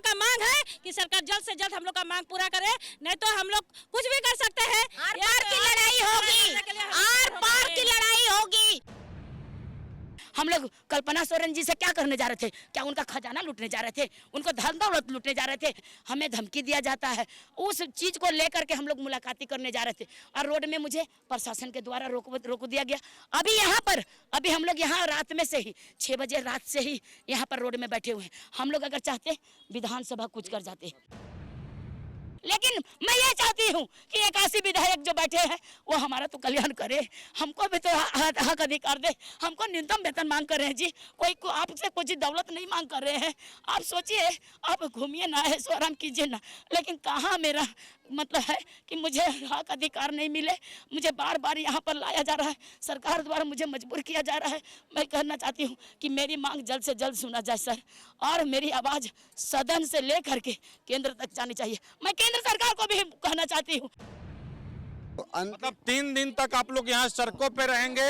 का मांग है कि सरकार जल्द से जल्द हम लोग का मांग पूरा करे, नहीं तो हम लोग कुछ भी कर सकते हैं। आर पार की लड़ाई होगी, आर पार की लड़ाई होगी। हम लोग कल्पना सोरेन जी से क्या करने जा रहे थे? क्या उनका खजाना लूटने जा रहे थे? उनको धन दौलत लूटने जा रहे थे? हमें धमकी दिया जाता है, उस चीज़ को लेकर के हम लोग मुलाकाती करने जा रहे थे और रोड में मुझे प्रशासन के द्वारा रोक दिया गया। अभी हम लोग यहाँ रात में से ही 6 बजे रात से ही यहाँ पर रोड में बैठे हुए हैं। हम लोग अगर चाहते विधानसभा कुछ कर जाते, लेकिन मैं ये चाहती हूँ कि 81 विधायक जो बैठे हैं वो हमारा तो कल्याण करे, हमको भी तो हक अधिकार दे। हमको न्यूनतम वेतन मांग कर रहे हैं जी, कोई आपसे कुछ दौलत नहीं मांग कर रहे हैं। आप सोचिए, आप घूमिए ना, ऐशो आराम कीजिए ना, लेकिन कहाँ मेरा मतलब है कि मुझे हक अधिकार नहीं मिले। मुझे बार बार यहाँ पर लाया जा रहा है, सरकार द्वारा मुझे मजबूर किया जा रहा है। मैं कहना चाहती हूँ कि मेरी मांग जल्द से जल्द सुना जाए सर, और मेरी आवाज़ सदन से ले करके केंद्र तक जानी चाहिए। मैं केंद्र सरकार को भी कहना चाहती हूँ। मतलब 3 दिन तक आप लोग यहाँ सड़कों पे रहेंगे,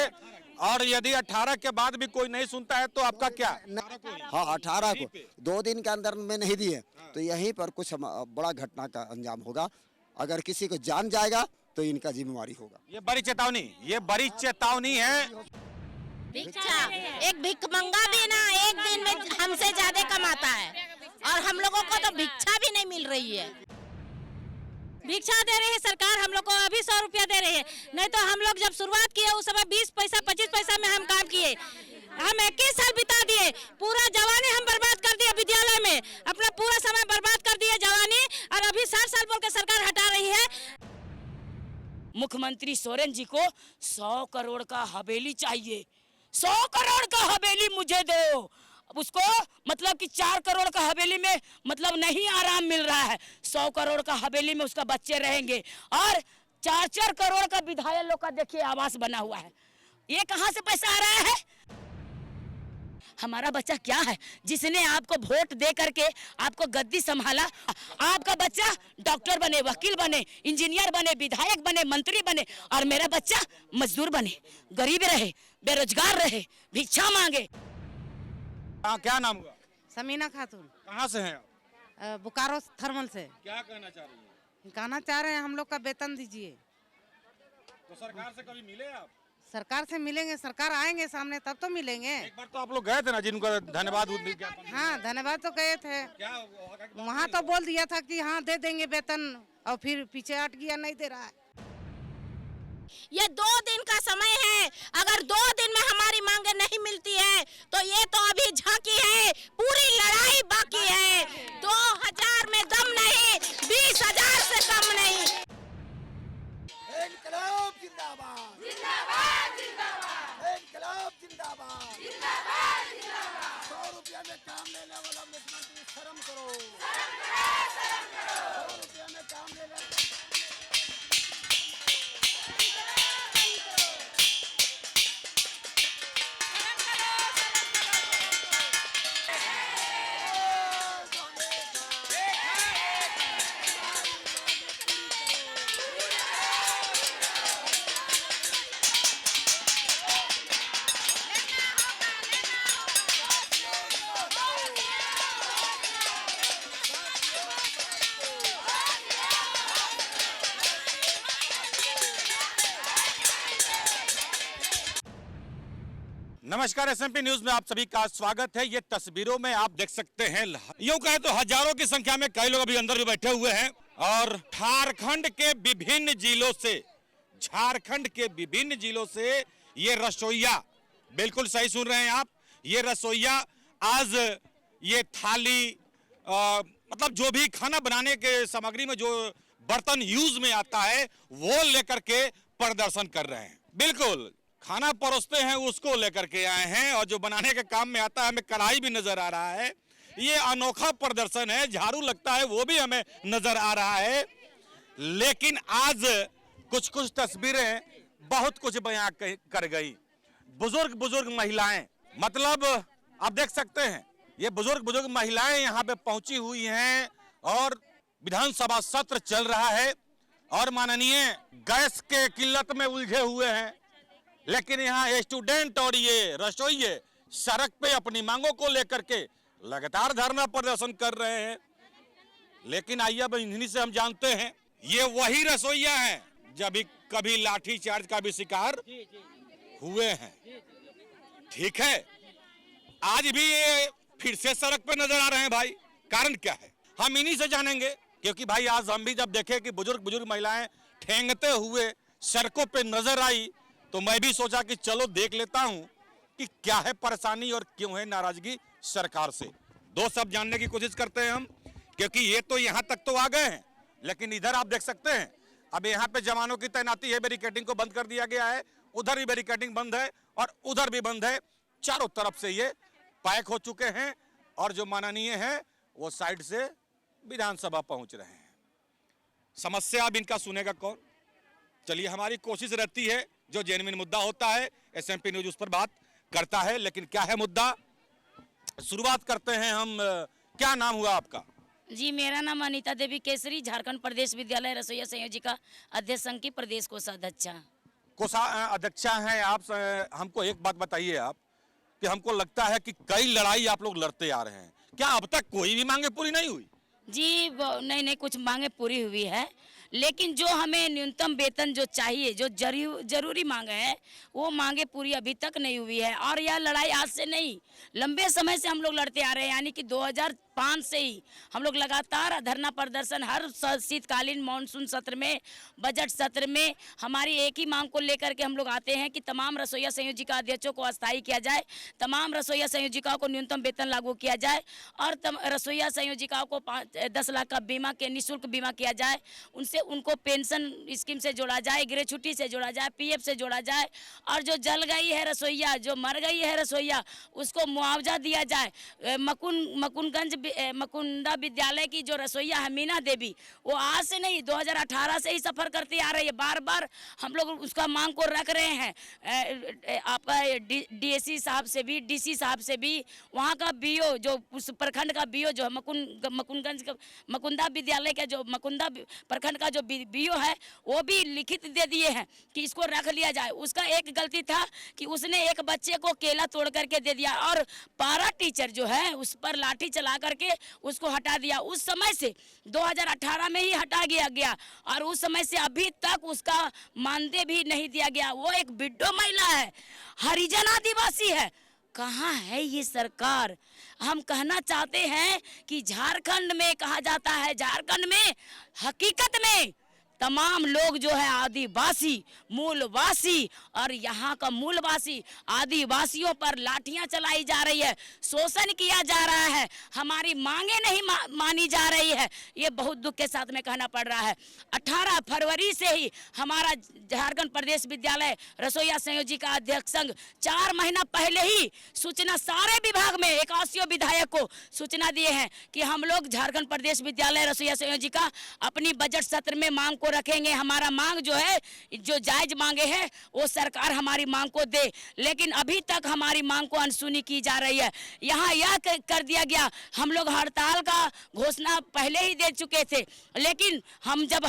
और यदि 18 के बाद भी कोई नहीं सुनता है तो आपका क्या? हाँ, 18 को 2 दिन के अंदर में नहीं दिए तो यहीं पर कुछ बड़ा घटना का अंजाम होगा। अगर किसी को जान जाएगा तो इनका जिम्मेवारी होगा। ये बड़ी चेतावनी है। भिक्षा, एक भिखमंगा भी ना एक दिन में हमसे ज्यादा कमाता है, और हम लोगों को तो भिक्षा भी नहीं मिल रही है। भिक्षा दे रही है सरकार, हम लोग को अभी 100 रुपया दे रही है, नहीं तो हम लोग जब शुरुआत किए उस समय 20 पैसा 25 पैसा में हम काम किए। हम 21 साल बिता दिए, पूरा जवानी हम बर्बाद कर दिए, विद्यालय में अपना पूरा समय बर्बाद कर दिए जवानी, और अभी 60 साल बोल के सरकार हटा रही है। मुख्यमंत्री सोरेन जी को 100 करोड़ का हवेली चाहिए, 100 करोड़ का हवेली मुझे दो। उसको मतलब कि 4 करोड़ का हवेली में मतलब नहीं आराम मिल रहा है, 100 करोड़ का हवेली में उसका बच्चे रहेंगे, और 4-4 करोड़ का विधायक लोग का देखिए आवास बना हुआ है। ये कहाँ से पैसा आ रहा है? हमारा बच्चा क्या है जिसने आपको वोट दे करके आपको गद्दी संभाला? आपका बच्चा डॉक्टर बने, वकील बने, इंजीनियर बने, विधायक बने, मंत्री बने, और मेरा बच्चा मजदूर बने, गरीब रहे, बेरोजगार रहे, भिक्षा मांगे। क्या नाम हुआ? समीना खातून। कहाँ से हैं आप? बोकारो थर्मल से। क्या कहना चाह रही हैं? कहना चाह रहे हैं हम लोग का वेतन दीजिए। तो सरकार से कभी मिले आप? सरकार से मिलेंगे, सरकार आएंगे सामने तब तो मिलेंगे। एक बार तो आप लोग गए थे ना, जिनको धन्यवाद। हाँ, धन्यवाद तो गए थे। क्या वहाँ तो बोल दिया था कि हाँ दे देंगे वेतन, और फिर पीछे हट गया, नहीं दे रहा है। ये 2 दिन का समय है, अगर 2 दिन में हमारी मांगे नहीं मिलती है तो ये तो अभी झांकी है, पूरी लड़ाई बाकी है। 2000 में दम नहीं, 20,000 से कम नहीं। इनकलाब जिंदाबाद, जिंदाबाद, जिंदाबाद, इनकलाब जिंदाबाद, जिंदाबाद, जिंदाबाद। 100 रुपया में काम लेने वाला मुख्यमंत्री शर्म करो, शर्म करो, शर्म करो। 100 रुपया में काम लेने नमस्कार, SMP न्यूज में आप सभी का स्वागत है। ये तस्वीरों में आप देख सकते हैं, यूं कहे तो हजारों की संख्या में कई लोग अभी अंदर भी बैठे हुए हैं, और झारखंड के विभिन्न जिलों से ये रसोइया, बिल्कुल सही सुन रहे हैं आप, ये रसोइया आज ये थाली मतलब जो भी खाना बनाने के सामग्री में जो बर्तन यूज में आता है वो लेकर के प्रदर्शन कर रहे हैं। बिल्कुल खाना परोसते हैं उसको लेकर के आए हैं, और जो बनाने के काम में आता है, हमें कढ़ाई भी नजर आ रहा है। ये अनोखा प्रदर्शन है, झाड़ू लगता है वो भी हमें नजर आ रहा है। लेकिन आज कुछ कुछ तस्वीरें बहुत कुछ बयां कर गई। बुजुर्ग महिलाएं, मतलब आप देख सकते हैं ये बुजुर्ग महिलाएं यहाँ पे पहुंची हुई हैं, और विधानसभा सत्र चल रहा है, और माननीय गैस के किल्लत में उलझे हुए हैं। लेकिन यहाँ स्टूडेंट और ये रसोइये सड़क पे अपनी मांगों को लेकर के लगातार धरना प्रदर्शन कर रहे हैं। लेकिन आइए अब इन्हीं से हम जानते हैं, ये वही रसोइया हैं जब कभी लाठी चार्ज का भी शिकार हुए हैं। ठीक है, आज भी ये फिर से सड़क पे नजर आ रहे हैं भाई, कारण क्या है हम इन्हीं से जानेंगे। क्योंकि भाई आज हम भी जब देखे कि बुजुर्ग महिलाएं ठेंगते हुए सड़कों पे नजर आई, तो मैं भी सोचा कि चलो देख लेता हूं कि क्या है परेशानी और क्यों है नाराजगी सरकार से। दो सब जानने की कोशिश करते हैं हम, क्योंकि ये तो यहां तक तो आ गए हैं, लेकिन इधर आप देख सकते हैं अब यहाँ पे जवानों की तैनाती है, बैरिकेडिंग को बंद कर दिया गया है, उधर भी बैरिकेडिंग बंद है और उधर भी बंद है, चारों तरफ से ये पैक हो चुके हैं और जो माननीय है वो साइड से विधानसभा पहुंच रहे हैं। समस्या अब इनका सुनेगा कौन? चलिए, हमारी कोशिश रहती है जो जेन्युइन मुद्दा होता है SMP न्यूज उस पर बात करता है, लेकिन क्या है मुद्दा, शुरुआत करते हैं हम। क्या नाम हुआ आपका? जी, मेरा नाम अनीता देवी केसरी, झारखंड प्रदेश विद्यालय रसोईया संयोजिका अध्यक्ष संघ की प्रदेश कोषाध्यक्षा। अध्यक्षा हैं आप। हमको एक बात बताइए आप कि हमको लगता है कि कई लड़ाई आप लोग लड़ते आ रहे हैं, क्या अब तक कोई भी मांगे पूरी नहीं हुई? जी नहीं, कुछ मांगे पूरी हुई है, लेकिन जो हमें न्यूनतम वेतन जो चाहिए, जो जरूरी मांगे है, वो मांगे पूरी अभी तक नहीं हुई है। और यह लड़ाई आज से नहीं, लंबे समय से हम लोग लड़ते आ रहे हैं, यानी कि 2005 से ही हम लोग लगातार धरना प्रदर्शन हर शीतकालीन मानसून सत्र में, बजट सत्र में हमारी एक ही मांग को लेकर के हम लोग आते हैं कि तमाम रसोईया संयोजिका अध्यक्षों को अस्थायी किया जाए, तमाम रसोईया संयोजिकाओं को न्यूनतम वेतन लागू किया जाए और रसोईया संयोजिकाओं को 10 लाख का बीमा के निःशुल्क बीमा किया जाए, उनको पेंशन स्कीम से जोड़ा जाए, गृह छुट्टी से जोड़ा जाए, PF से जोड़ा जाए, और जो जल गई है रसोईया, जो मर गई है रसोईया, उसको मुआवजा दिया जाए। मुकुंदा विद्यालय की जो रसोईया है मीना देवी, वो आज से नहीं 2018 से ही सफर करती आ रही है, बार बार हम लोग उसका मांग को रख रहे हैं। आपका DSC साहब से भी, DC साहब से भी, वहाँ का BO जो उस प्रखंड का BO जो मुकुंदा विद्यालय का जो मुकुंदा प्रखंड का जो BO है, वो भी लिखित दे दिए हैं कि इसको रख लिया जाए। उसका एक गलती था कि उसने एक बच्चे को केला तोड़ करके दे दिया और पारा टीचर जो है उस पर लाठी चला करके उसको हटा दिया। उस समय से 2018 में ही हटा गया और उस समय से अभी तक उसका मानदेय भी नहीं दिया गया। वो एक विडो महिला है, हरिजन आदिवासी है। कहाँ है ये सरकार? हम कहना चाहते हैं कि झारखंड में कहा जाता है, झारखंड में हकीकत में तमाम लोग जो है आदिवासी मूलवासी, और यहाँ का मूलवासी आदिवासियों पर लाठियां चलाई जा रही है, शोषण किया जा रहा है, हमारी मांगे नहीं मानी जा रही है। ये बहुत दुख के साथ में कहना पड़ रहा है। 18 फरवरी से ही हमारा झारखंड प्रदेश विद्यालय रसोईया संयोजिका अध्यक्ष संघ 4 महीना पहले ही सूचना सारे विभाग में 81 विधायक को सूचना दिए हैं कि हम लोग झारखंड प्रदेश विद्यालय रसोईया संयोजिका अपनी बजट सत्र में मांग को रखेंगे। हमारा मांग जो है, जो जायज मांगे हैं, वो सरकार हमारी मांग को दे, लेकिन अभी तक हमारी मांग को अनसुनी की जा रही है। यहाँ यह कर दिया गया, हम लोग हड़ताल का घोषणा पहले ही दे चुके थे, लेकिन हम जब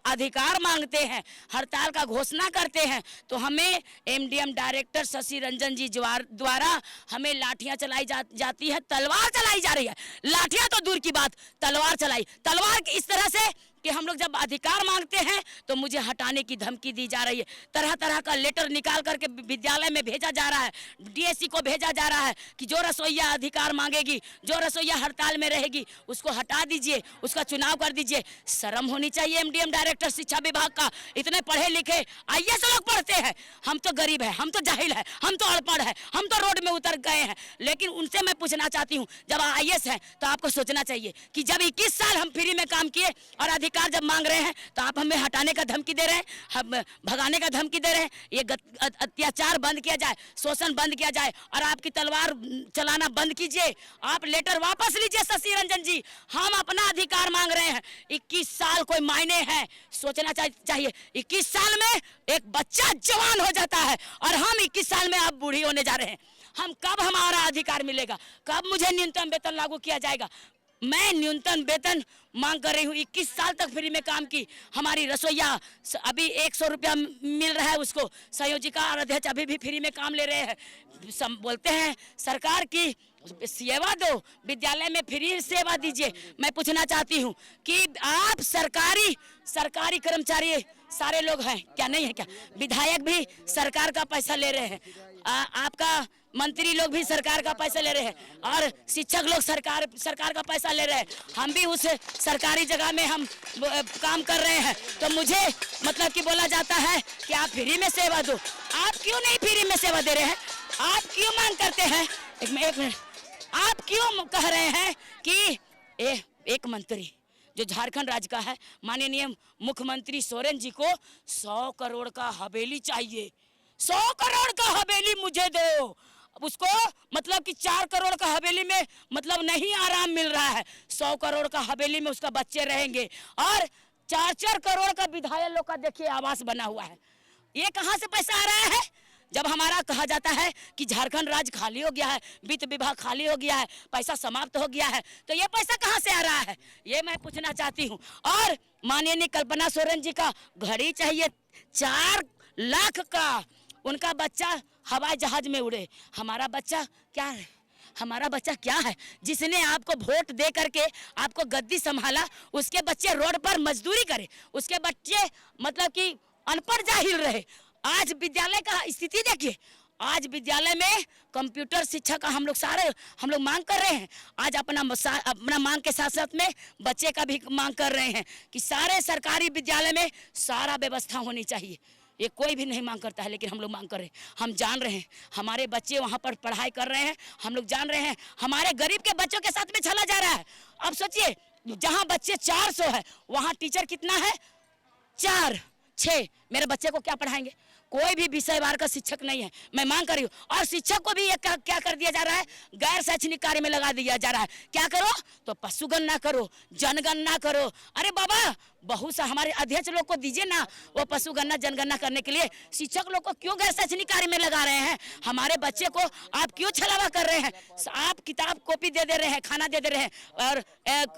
अधिकार मांगते हैं, हड़ताल का घोषणा करते हैं, तो हमें MDM डायरेक्टर शशि रंजन जी द्वारा हमें लाठियां चलाई जाती है, तलवार चलाई जा रही है। लाठियां तो दूर की बात, तलवार चलाई, तलवार इस तरह से कि हम लोग जब अधिकार मांगते हैं तो मुझे हटाने की धमकी दी जा रही है। तरह तरह का लेटर निकाल करके विद्यालय में भेजा जा रहा है, DSC को भेजा जा रहा है कि जो रसोईया अधिकार मांगेगी, जो रसोईया हड़ताल में रहेगी, उसको हटा दीजिए, उसका चुनाव कर दीजिए। शर्म होनी चाहिए MDM डायरेक्टर शिक्षा विभाग का। इतने पढ़े लिखे IAS लोग पढ़ते हैं, हम तो गरीब है, हम तो जाहिल है, हम तो अनपढ़ है, हम तो रोड में उतर गए हैं। लेकिन उनसे मैं पूछना चाहती हूँ, जब IAS है तो आपको सोचना चाहिए कि जब 21 साल हम फ्री में काम किए और अधिकार जब मांग रहे हैं तो आप हमें हटाने का धमकी दे रहे हैं, हम भगाने का धमकी दे रहे हैं। ये अत्याचार बंद किया जाए, शोषण बंद किया जाए और आपकी तलवार चलाना बंद कीजिए। आप लेटर वापस लीजिए शशि रंजन जी, हम अपना अधिकार मांग रहे हैं। 21 साल कोई मायने है, सोचना चाहिए। 21 साल में एक बच्चा जवान हो जाता है और हम 21 साल में अब बूढ़ी होने जा रहे हैं। हम कब हमारा अधिकार मिलेगा? कब मुझे न्यूनतम वेतन लागू किया जाएगा? मैं न्यूनतम वेतन मांग कर रही हूँ। 21 साल तक फ्री में काम की हमारी रसोईया अभी 100 रुपया मिल रहा है उसको। संयोजिका और अध्यक्ष अभी भी फ्री में काम ले रहे हैं। बोलते हैं सरकार की सेवा दो, विद्यालय में फ्री सेवा दीजिए। मैं पूछना चाहती हूँ कि आप सरकारी कर्मचारी सारे लोग हैं क्या, नहीं है क्या? विधायक भी सरकार का पैसा ले रहे हैं, आपका मंत्री लोग भी सरकार का पैसा ले रहे हैं, और शिक्षक लोग सरकार का पैसा ले रहे हैं। हम भी उस सरकारी जगह में हम काम कर रहे हैं, तो मुझे मतलब कि बोला जाता है कि आप फ्री में सेवा दो। आप क्यों नहीं फ्री में सेवा दे रहे हैं? आप क्यों मांग करते हैं? एक मिनट, आप क्यों कह रहे हैं कि एक मंत्री जो झारखंड राज्य का है, माननीय मुख्यमंत्री सोरेन जी को 100 करोड़ का हवेली चाहिए? 100 करोड़ का हवेली मुझे दो। उसको मतलब कि 4 करोड़ का हवेली में मतलब नहीं आराम मिल रहा है, 100 करोड़ का हवेली में उसका बच्चे रहेंगे, और 4-4 करोड़ का विधायक लोग का देखिए आवास बना हुआ है। ये कहाँ से पैसा आ रहा है? जब हमारा कहा जाता है कि झारखंड राज्य खाली हो गया है, वित्त विभाग खाली हो गया है, पैसा समाप्त हो गया है, तो ये पैसा कहाँ से आ रहा है, ये मैं पूछना चाहती हूँ। और माननीय कल्पना सोरेन जी का घड़ी चाहिए 4 लाख का, उनका बच्चा हवाई जहाज में उड़े। हमारा बच्चा क्या है? हमारा बच्चा क्या है? जिसने आपको वोट दे करके आपको गद्दी संभाला, उसके बच्चे रोड पर मजदूरी करे, उसके बच्चे मतलब कि अनपढ़ जाहिल रहे। आज विद्यालय का स्थिति देखिए, आज विद्यालय में कंप्यूटर शिक्षा का हम लोग मांग कर रहे हैं। आज अपना मांग के साथ साथ में बच्चे का भी मांग कर रहे हैं कि सारे सरकारी विद्यालय में सारा व्यवस्था होनी चाहिए। ये कोई भी नहीं मांग करता है, लेकिन हम लोग मांग कर रहे हैं। हम जान रहे हैं हमारे बच्चे वहाँ पर पढ़ाई कर रहे हैं, हम लोग जान रहे हैं हमारे गरीब के बच्चों के साथ में चला जा रहा है। अब सोचिए, जहाँ बच्चे 400 है वहाँ टीचर कितना है? 4-6। मेरे बच्चे को क्या पढ़ाएंगे? कोई भी विषयवार का शिक्षक नहीं है। मैं मांग कर रही हूँ, और शिक्षक को भी ये क्या कर दिया जा रहा है? गैर शैक्षणिक कार्य में लगा दिया जा रहा है। क्या करो तो पशुगणना करो, जनगणना करो। अरे बाबा, बहुत सा हमारे अध्यक्ष लोग को दीजिए ना वो पशुगणना जनगणना करने के लिए। शिक्षक लोग को क्यों गैर शैक्षणिक कार्य में लगा रहे हैं? हमारे बच्चे को आप क्यों छलावा कर रहे हैं? आप किताब कॉपी दे रहे हैं, खाना दे रहे हैं, और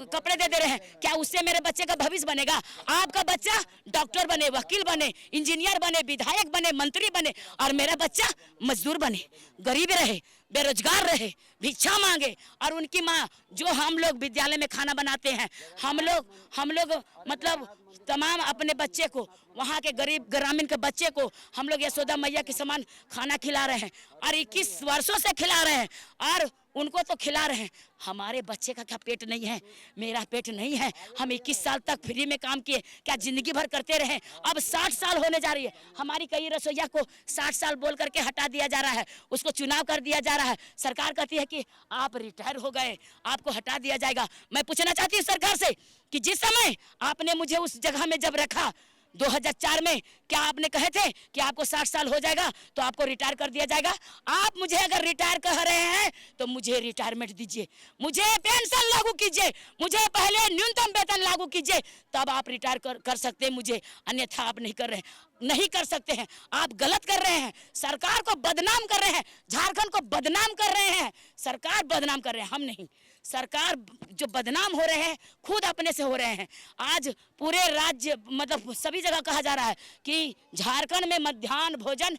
कपड़े दे रहे हैं। क्या उससे मेरे बच्चे का भविष्य बनेगा? आपका बच्चा डॉक्टर बने, वकील बने, इंजीनियर बने, विधायक बने, मंत्री बने, और मेरा बच्चा मजदूर बने, गरीब रहे, बेरोजगार रहे, भिक्षा मांगे। और उनकी माँ, जो हम लोग विद्यालय में खाना बनाते हैं, हम लोग मतलब तमाम अपने बच्चे को, वहाँ के गरीब ग्रामीण के बच्चे को हम लोग यशोदा मैया के समान खाना खिला रहे हैं, और 21 वर्षों से खिला रहे हैं, और उनको तो खिला रहे हैं। हमारे बच्चे का क्या पेट नहीं है? मेरा पेट नहीं है। हम 21 साल तक फ्री में काम किए, क्या जिंदगी भर करते रहे? अब 60 साल होने जा रही है। हमारी कई रसोईया को 60 साल बोल करके हटा दिया जा रहा है, उसको चुनाव कर दिया जा रहा है। सरकार कहती है कि आप रिटायर हो गए, आपको हटा दिया जाएगा। मैं पूछना चाहती हूँ सरकार से कि जिस समय आपने मुझे उस जगह में जब रखा 2004 में, क्या आपने कहे थे कि आपको 60 साल हो जाएगा तो आपको रिटायर कर दिया जाएगा? आप मुझे अगर रिटायर कह रहे हैं तो मुझे रिटायरमेंट दीजिए, मुझे पेंशन लागू कीजिए, मुझे पहले न्यूनतम वेतन लागू कीजिए, तब आप रिटायर कर सकते हैं मुझे। अन्यथा आप नहीं कर सकते हैं। आप गलत कर रहे हैं, सरकार को बदनाम कर रहे हैं, झारखंड को बदनाम कर रहे हैं। सरकार बदनाम कर रहे हैं, हम नहीं। सरकार जो बदनाम हो रहे हैं खुद अपने से हो रहे हैं। आज पूरे राज्य मतलब सभी जगह कहा जा रहा है कि झारखंड में मध्याह्न भोजन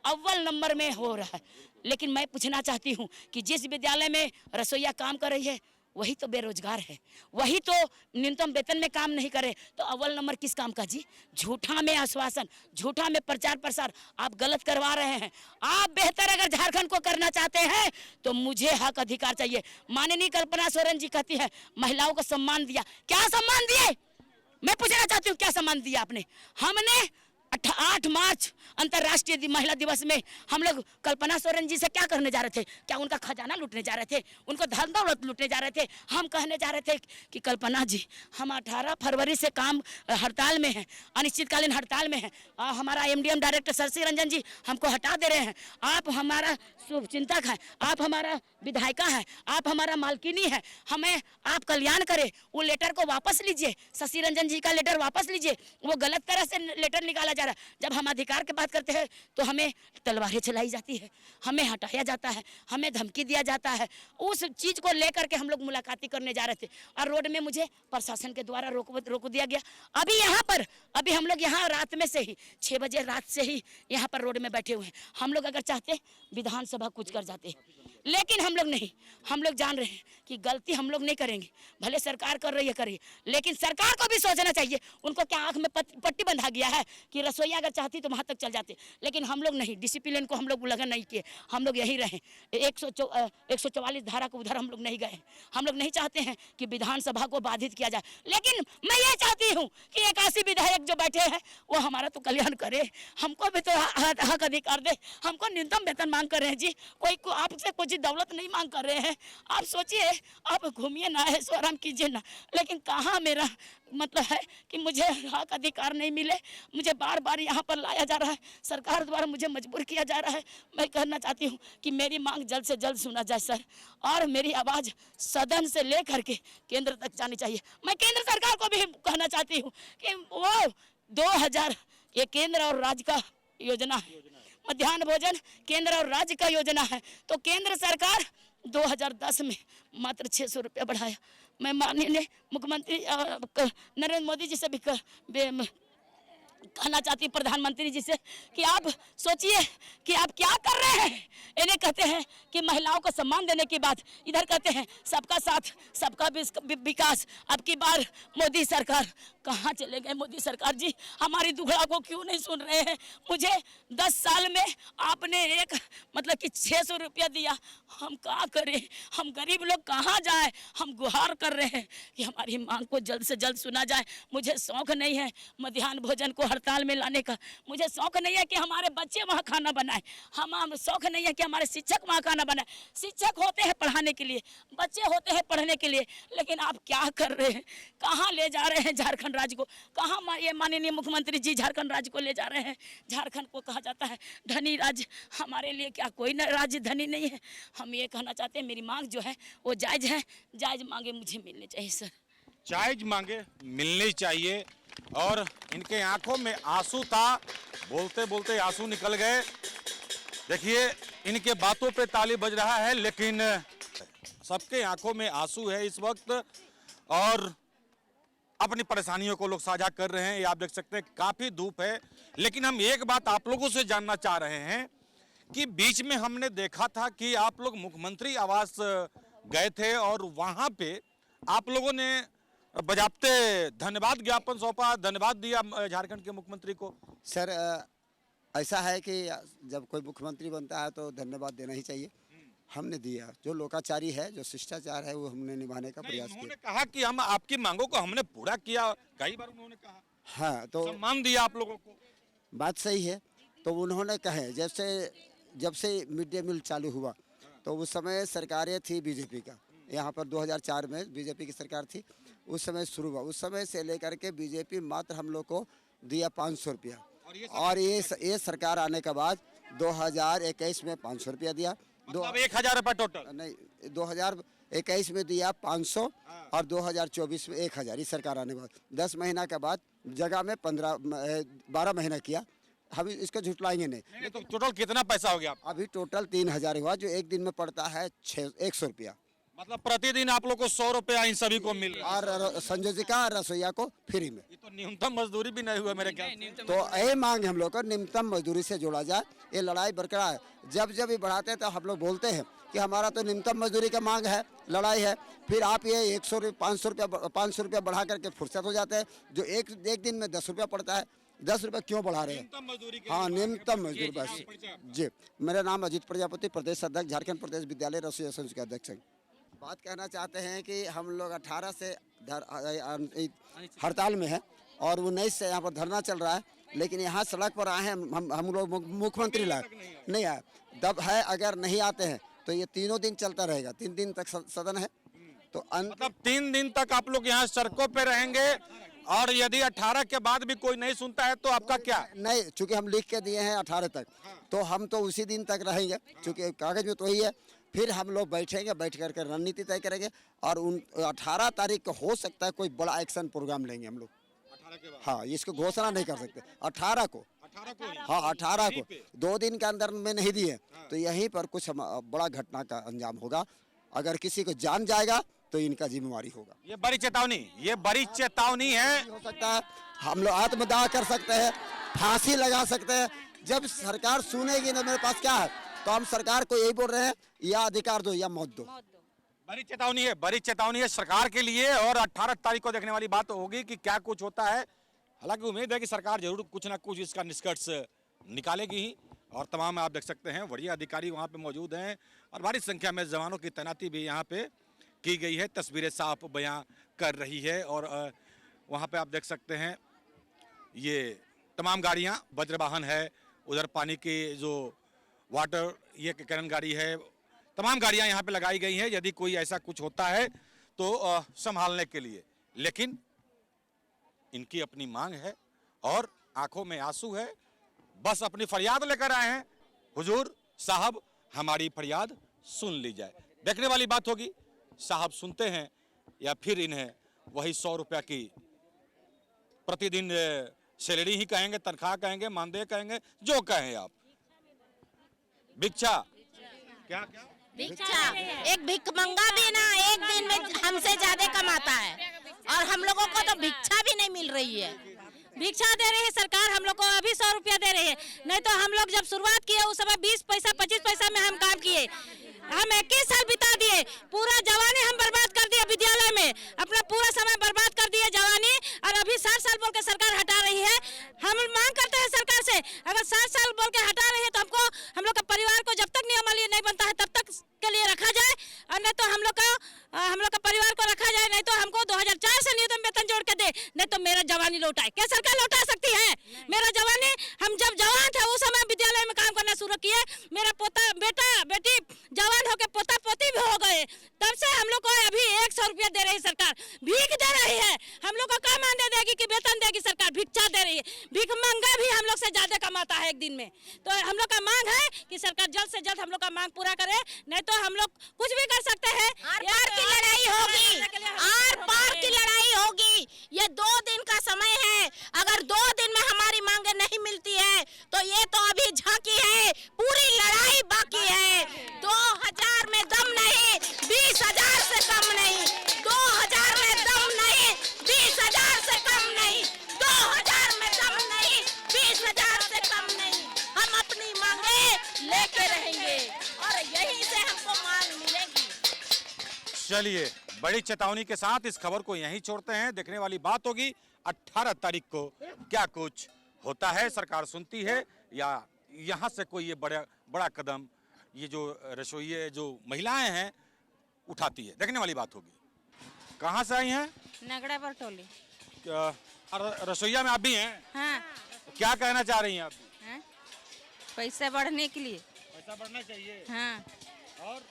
अव्वल नंबर में हो रहा है, लेकिन मैं पूछना चाहती हूँ कि जिस विद्यालय में रसोईया काम कर रही है वही तो बेरोजगार है, वही तो न्यूनतम वेतन में काम नहीं करे, तो अव्वल नंबर किस काम का जी? झूठा में आश्वासन, झूठा में प्रचार प्रसार आप गलत करवा रहे हैं। आप बेहतर अगर झारखंड को करना चाहते हैं तो मुझे हक अधिकार चाहिए। माननीय कल्पना सोरेन जी कहती है महिलाओं को सम्मान दिया। क्या सम्मान दिए? मैं पूछना चाहती हूँ क्या सम्मान दिया आपने? हमने 8 मार्च अंतर्राष्ट्रीय महिला दिवस में हम लोग कल्पना सोरेन जी से क्या करने जा रहे थे? क्या उनका खजाना लूटने जा रहे थे? उनको धन दौलत लूटने जा रहे थे? हम कहने जा रहे थे कि कल्पना जी, हम 18 फरवरी से काम हड़ताल में हैं, अनिश्चितकालीन हड़ताल में हैं। हमारा MDM डायरेक्टर शशि रंजन जी हमको हटा दे रहे हैं। आप हमारा शुभचिंतक है, आप हमारा विधायिका है, आप हमारा मालकिनी है, हमें आप कल्याण करें। वो लेटर को वापस लीजिए, शशि रंजन जी का लेटर वापस लीजिए। वो गलत तरह से लेटर निकाला जा जा रहा। जब हम अधिकार की बात करते हैं तो हमें तलवारें चलाई जाती है, हमें हटाया जाता है, हमें धमकी दिया जाता है। उस चीज़ को लेकर के हम लोग मुलाकाती करने जा रहे थे और रोड में मुझे प्रशासन के द्वारा रोक दिया गया। अभी यहाँ पर हम लोग यहाँ रात में से ही 6 बजे रात से ही यहाँ पर रोड में बैठे हुए हैं। हम लोग अगर चाहते विधानसभा कुछ कर जाते, लेकिन हम लोग नहीं। हम लोग जान रहे हैं कि गलती हम लोग नहीं करेंगे, भले सरकार कर रही है करिए, लेकिन सरकार को भी सोचना चाहिए। उनको क्या आंख में पट्टी बंधा गया है कि रसोईया अगर चाहती तो वहाँ तक चल जाते, लेकिन हम लोग नहीं। डिसिप्लिन को हम लोग उल्लंघन नहीं किए, हम लोग यहीं रहे। 144 धारा को उधर हम लोग नहीं गए। हम लोग नहीं चाहते हैं कि विधानसभा को बाधित किया जाए, लेकिन मैं ये चाहती हूँ कि 81 विधायक जो बैठे हैं वो हमारा तो कल्याण करे, हमको भी तो हक अधिकार दे। हमको न्यूनतम वेतन मांग कर रहे हैं जी, कोई आपसे कुछ दौलत नहीं मांग कर रहे हैं। आप सोचिए, आप घूमिए ना, ऐशो आराम कीजिए ना, लेकिन कहाँ मेरा मतलब है कि मुझे हक अधिकार नहीं मिले। मुझे बार बार यहाँ पर लाया जा रहा है, सरकार द्वारा मुझे मजबूर किया जा रहा है। मैं कहना चाहती हूँ कि मेरी मांग जल्द से जल्द सुना जाए सर, और मेरी आवाज़ सदन से लेकर के केंद्र तक जानी चाहिए। मैं केंद्र सरकार को भी कहना चाहती हूँ कि वो 2000 ये केंद्र और राज्य का योजना है, मध्याह्न भोजन केंद्र और राज्य का योजना है। तो केंद्र सरकार 2010 में मात्र 600 रुपया बढ़ाया। मैं माननीय मुख्यमंत्री नरेंद्र मोदी जी से भी कहना चाहती हूँ, प्रधानमंत्री जी से, कि आप सोचिए कि आप क्या कर रहे हैं। इन्हें कहते हैं कि महिलाओं को सम्मान देने की बात, इधर कहते हैं सबका साथ सबका विकास। अब की बार मोदी सरकार, कहाँ चले गए मोदी सरकार जी? हमारी दुखड़ा को क्यों नहीं सुन रहे हैं? मुझे 10 साल में आपने एक मतलब कि 600 रुपया दिया, हम क्या करें? हम गरीब लोग कहाँ जाए? हम गुहार कर रहे हैं कि हमारी मांग को जल्द से जल्द सुना जाए। मुझे शौक नहीं है मध्याह्न भोजन को हड़ताल में लाने का, मुझे शौक नहीं है कि हमारे बच्चे वहाँ खाना बनाए, हम शौक नहीं है कि हमारे शिक्षक वहाँ खाना बनाए। शिक्षक होते हैं पढ़ाने के लिए, बच्चे होते हैं पढ़ने के लिए, लेकिन आप क्या कर रहे हैं? कहाँ ले जा रहे हैं झारखंड राज्य को? कहाँ ये माननीय मुख्यमंत्री जी झारखंड राज्य को ले जा रहे हैं? झारखंड को कहा जाता है धनी राज्य, हमारे लिए क्या कोई राज्य धनी नहीं है? हम ये कहना चाहते हैं, मेरी मांग जो है वो जायज़ है, जायज़ मांगे मुझे मिलनी चाहिए सर, जायज मांगे मिलनी चाहिए। और इनके आंखों में आंसू था, बोलते बोलते आंसू निकल गए। देखिए, इनके बातों पे ताली बज रहा है, लेकिन सबके आंखों में आंसू है इस वक्त, और अपनी परेशानियों को लोग साझा कर रहे हैं। ये आप देख सकते हैं, काफी धूप है। लेकिन हम एक बात आप लोगों से जानना चाह रहे हैं कि बीच में हमने देखा था कि आप लोग मुख्यमंत्री आवास गए थे और वहां पे आप लोगों ने बजाते धन्यवाद ज्ञापन सौंपा, धन्यवाद दिया झारखंड के मुख्यमंत्री को। सर ऐसा है कि जब कोई मुख्यमंत्री बनता है तो धन्यवाद देना ही चाहिए। हमने दिया, जो लोकाचारी है, जो शिष्टाचार है, वो हमने निभाने का प्रयास किया। उन्होंने कहा कि हम आपकी मांगों को हमने पूरा किया, कई बार उन्होंने कहा। हाँ, तो सम्मान दिया आप लोगों को, बात सही है। तो उन्होंने कहे जब से मिड डे मील चालू हुआ तो उस समय सरकारें थी बीजेपी का, यहाँ पर 2004 में बीजेपी की सरकार थी, उस समय शुरू हुआ। उस समय से लेकर के बीजेपी मात्र हम लोग को दिया 500 रुपया, और ये सरकार आने के बाद 2021 में 500 रुपया दिया। मतलब 1000 रुपया टोटल नहीं, 2021 में दिया 500 और 2024 में 1000। इस सरकार आने के बाद 10 महीना के बाद जगह में 12 महीना किया। हम इसको झुटलाएंगे नहीं। तो टोटल कितना पैसा हो गया? अभी टोटल 3000 हुआ, जो एक दिन में पड़ता है 100 रुपया। मतलब प्रतिदिन आप लोग को 100 रुपया इन सभी को मिल रहा है, और संयोजिका रसोईया को फ्री में। ये तो न्यूनतम मजदूरी भी नहीं हुआ मेरे ख्याल से। तो यही मांग हम लोग को न्यूनतम मजदूरी से जोड़ा जाए। ये लड़ाई बरकरार है। जब ये बढ़ाते हैं तो हम लोग बोलते हैं कि हमारा तो न्यूनतम मजदूरी का मांग है, लड़ाई है। फिर आप ये 500 रुपया बढ़ा करके फुर्सत हो जाते हैं। जो एक दिन में 10 रुपया पड़ता है, 10 रुपया क्यों बढ़ा रहे हैं? हाँ, न्यूनतम मजदूरी बस। जी, मेरा नाम अजीत प्रजापति, प्रदेश अध्यक्ष झारखंड प्रदेश विद्यालय रसोई संघ के अध्यक्ष हैं। बात कहना चाहते हैं कि हम लोग 18 से हड़ताल में है और 19 से यहाँ पर धरना चल रहा है, लेकिन यहाँ सड़क पर आए हैं हम लोग मुख्यमंत्री लाए नहीं आए। दब है, अगर नहीं आते हैं तो ये 3 दिन चलता रहेगा। 3 दिन तक सदन है, तो मतलब 3 दिन तक आप लोग यहाँ सड़कों पे रहेंगे, और यदि 18 के बाद भी कोई नहीं सुनता है तो आपका क्या? नहीं, चूंकि हम लिख के दिए हैं 18 तक, तो हम तो उसी दिन तक रहेंगे, चूंकि कागज में तो ही है। फिर हम लोग बैठेंगे, बैठ करके रणनीति तय करेंगे, और 18 तारीख को हो सकता है कोई बड़ा एक्शन प्रोग्राम लेंगे हम लोग। 18 के बाद? हाँ, इसको घोषणा नहीं कर सकते। 18 18 को ही? हाँ 18 यहीं को पे? 2 दिन के अंदर में नहीं दिए तो यहीं पर कुछ बड़ा घटना का अंजाम होगा। अगर किसी को जान जाएगा तो इनका जिम्मेवारी होगा। ये बड़ी चेतावनी है। हो सकता है हम लोग आत्मदाह कर सकते हैं, फांसी लगा सकते हैं। जब सरकार सुनेगी ना मेरे पास क्या है, तो हम सरकार को यही बोल रहे हैं, या अधिकार दो या मौत दो। बड़ी चेतावनी है सरकार के लिए। और 18 तारीख को देखने वाली बात होगी कि क्या कुछ होता है। हालांकि उम्मीद है कि सरकार जरूर कुछ ना कुछ इसका निष्कर्ष निकालेगी ही। और तमाम आप देख सकते हैं वरीय अधिकारी वहां पे मौजूद हैं और भारी संख्या में जवानों की तैनाती भी यहाँ पे की गई है। तस्वीरें साफ बयां कर रही है। और वहाँ पे आप देख सकते हैं ये तमाम गाड़ियाँ, वज्र वाहन है, उधर पानी की जो वाटर ये कैरन गाड़ी है, तमाम गाड़ियाँ यहाँ पे लगाई गई हैं यदि कोई ऐसा कुछ होता है तो संभालने के लिए। लेकिन इनकी अपनी मांग है और आंखों में आंसू है। बस अपनी फरियाद लेकर आए हैं, हुजूर साहब हमारी फरियाद सुन ली जाए। देखने वाली बात होगी साहब सुनते हैं या फिर इन्हें वही 100 रुपया की प्रतिदिन सैलरी ही कहेंगे, तनख्वाह कहेंगे, मानदेय कहेंगे, जो कहें आप। भिक्षा क्या भिक्षा, एक भिखमंगा भी ना एक दिन में हमसे ज्यादा कमाता है और हम लोगों को तो भिक्षा भी नहीं मिल रही है। भिक्षा दे रही है सरकार हम लोग को, अभी 100 रुपया दे रही है। नहीं तो हम लोग जब शुरुआत किए उस समय 20 पैसा 25 पैसा में हम काम किए। हम 21 साल बिता दिए, पूरा जवानी हम बर्बाद कर दिए विद्यालय में, अपना पूरा समय बर्बाद कर दिए जवानी। और अभी 60 साल बोल के सरकार हटा रही है। हम मांग करते हैं सरकार से, अगर 60 साल बोल के हटा रही है तो हमको, हम लोग का परिवार को जब तक नियम नहीं बनता है तब तक के लिए रखा जाए, और नहीं तो हम लोग का परिवार को रखा जाए। नहीं तो हमको 2004 से न्यूनतम वेतन जोड़ के दे, नहीं तो मेरा जवानी लौटाए। क्या सरकार लौटा सकती है मेरा जवानी? हम जब जवान थे उस समय विद्यालय में काम करना शुरू किए, मेरा पोता बेटा बेटी जवान होके पोता पोती भी हो गए, तब से हम लोग को अभी 100 रुपया दे रही सरकार, भीख दे रही है। हम लोग को क्या मानदेय देगी कि वेतन देगी सरकार? भिक्षा दे रही है। भीख मंगा भी हम लोग से ज्यादा कमाता है एक दिन में। तो हम लोग का मांग है कि सरकार जल्द से जल्द हम लोग का मांग पूरा करे, नहीं तो हम लोग कुछ भी कर सकते हैं। आर पार की लड़ाई होगी, आर पार की लड़ाई होगी। ये 2 दिन का समय है, अगर 2 दिन में हमारी मांगे नहीं मिलती है तो ये तो अभी झांकी है, पूरी लड़ाई बाकी है। 2000 में दम नहीं, 20,000 से कम नहीं। 2000 में दम नहीं, 20,000 से कम नहीं। 2000 में दम नहीं, 20,000 से कम नहीं। हम अपनी मांगे लेके रहेंगे और यहीं से हमको मांग मिलेगी। चलिए, बड़ी चेतावनी के साथ इस खबर को यहीं छोड़ते हैं। देखने वाली बात होगी 18 तारीख को क्या कुछ होता है, सरकार सुनती है या यहाँ से कोई ये बड़ा कदम ये जो रसोइये जो महिलाएं हैं उठाती है। देखने वाली बात होगी। कहाँ से आई हैं? नगड़ा पर टोली। रसोईया में आप भी हैं? हाँ। क्या कहना चाह रही हैं आप भी? हाँ? पैसा बढ़ने के लिए। पैसा बढ़ना चाहिए। हाँ। और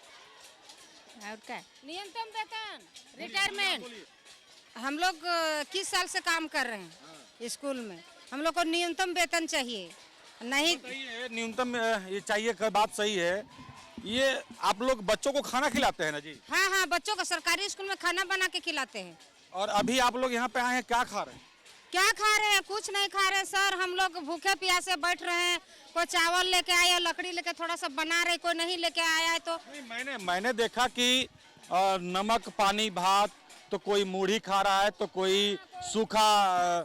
क्या? न्यूनतम वेतन, रिटायरमेंट। हम लोग 21 साल से काम कर रहे हैं स्कूल में, हम लोग को न्यूनतम वेतन चाहिए। नहीं सही है, न्यूनतम ये चाहिए का बात सही है। ये आप लोग बच्चों को खाना खिलाते हैं ना जी? हाँ हाँ, बच्चों को सरकारी स्कूल में खाना बना के खिलाते हैं। और अभी आप लोग यहाँ पे आए हैं, क्या खा रहे हैं? क्या खा रहे हैं? कुछ नहीं खा रहे सर, हम लोग भूखे प्यासे बैठ रहे हैं। कोई चावल लेके आया, लकड़ी लेके थोड़ा सा बना रहे, कोई नहीं लेके आया है तो नहीं, मैंने देखा कि नमक पानी भात, तो कोई मूढ़ी खा रहा है तो कोई सूखा।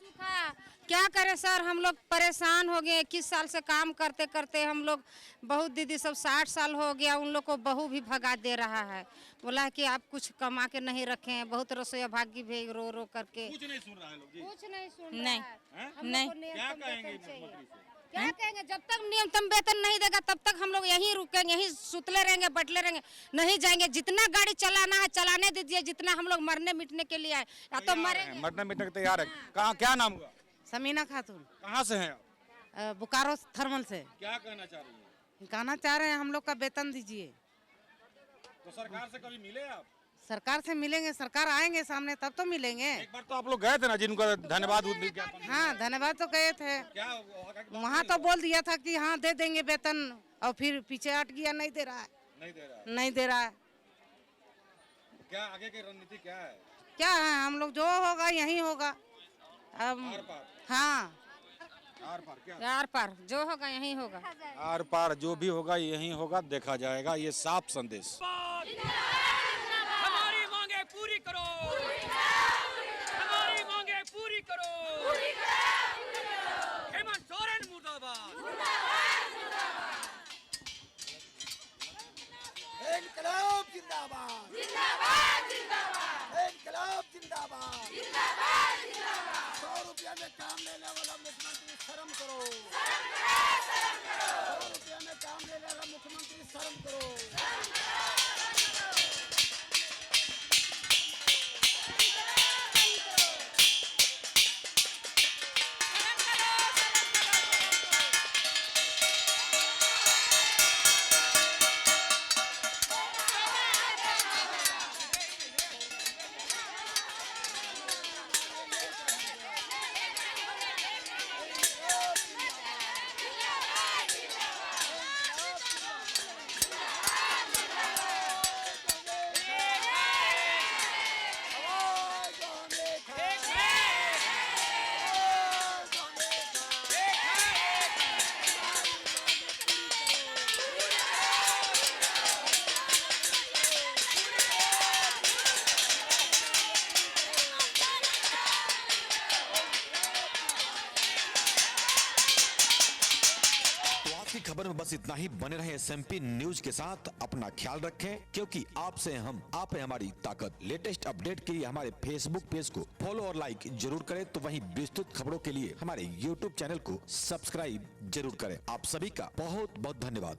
क्या करें सर, हम लोग परेशान हो गए। 21 साल से काम करते करते हम लोग, बहुत दीदी सब 60 साल हो गया, उन लोग को बहू भी भगा दे रहा है, बोला कि आप कुछ कमा के नहीं रखे हैं। बहुत रसोईया भागी भी रो रो करके। कुछ नहीं सुन रहा है लोग जी? कुछ नहीं सुन नहीं। रहा है। नहीं। क्या कहेंगे मुख्यमंत्री से? क्या कहेंगे? जब तक न्यूनतम वेतन नहीं देगा तब तक हम लोग यहीं रुकेंगे, यहीं सुतले रहेंगे, बैठले रहेंगे, नहीं जाएंगे। जितना गाड़ी चलाना है चलाने दीजिए, जितना हम लोग मरने मिटने के लिए आए, या तो मरेंगे। मरने मिटने के तैयार है। कहाँ, क्या नाम हुआ? समीना खातून, कहाँ से हैं आप? बोकारो थर्मल से। क्या कहना चाह रही हैं? कहना चाह रहे हैं हम लोग का वेतन दीजिए। तो सरकार से कभी मिले आप? सरकार से मिलेंगे, सरकार आएंगे सामने तब तो मिलेंगे। एक बार तो आप लोग गए थे ना, जिनका धन्यवाद ज्ञापन। हाँ धन्यवाद तो गए थे, क्या वहाँ तो बोल दिया था कि हाँ दे देंगे वेतन, और फिर पीछे हट गया, नहीं दे रहा है। नहीं दे रहा है। नहीं दे रहा है। क्या आगे की रणनीति क्या है? क्या है, हम लोग जो होगा यही होगा अब। हाँ आर पार क्या? यार पर जो होगा यही होगा। आर पार जो भी होगा यही होगा, देखा जाएगा। ये साफ संदेश। हमारी मांगे पूरी करो, हमारी मांगे पूरी करो। हेमंत सोरेन मुर्दाबाद। इनकलाब जिंदाबाद, इनकलाब जिंदाबाद। 100 रुपया में काम लेने वाला मुख्यमंत्री शर्म करो, 100 रुपया में काम लेने वाला मुख्यमंत्री शर्म करो। की खबर में बस इतना ही। बने रहे SMP न्यूज के साथ, अपना ख्याल रखें, क्योंकि आपसे हम, आप है हमारी ताकत। लेटेस्ट अपडेट के लिए हमारे फेसबुक पेज को फॉलो और लाइक जरूर करें, तो वहीं विस्तृत खबरों के लिए हमारे YouTube चैनल को सब्सक्राइब जरूर करें। आप सभी का बहुत बहुत धन्यवाद।